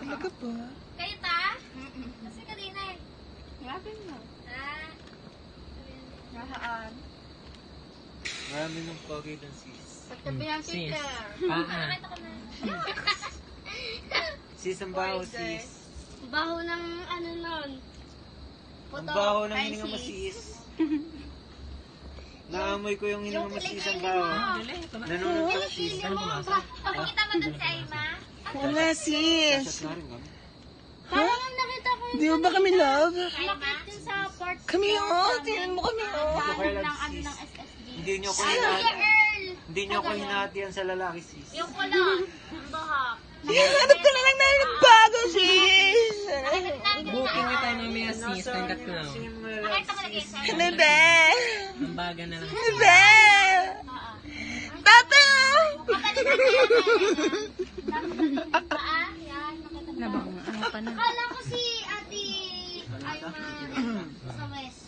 Talaga po. Kayo ta? Kasi kanina eh. Lapin mo. Ah. Lahaan. Marami ng pogi doon, sis. Pagtabi ang teacher. Nakita ko na. Sis, ang baho, sis. Baho ng ano nun. Ang baho ng hininga mo, sis. Naamoy ko yung hininga mo, sis, ang baho. Nanunod sis. Pakikita mo dun si Aima. Wala, sis. Shot na rin kami. Parang nakita ko Di ba kami love? Bakit yun sa port? Kami tingnan mo kami Okay lang, Ng ano sis. ng SSD. Hindi nyo ako Ay, Kuya hinahatian. Earl! Hindi nyo ako hinahatian sa lalaki, sis. Yung ko lang. Ang bahak. Hanap ka na lang namin ng bago, sis. Booking niyo tayo mamaya sis, tangkat ko lang. Sino yung mga Nakita lalaki, mo lagi sis? sa Ano ba? Ang baga na lang. Ano ba? Papa! Yan, nakita mo. Akala ko si Ate Aima sa West.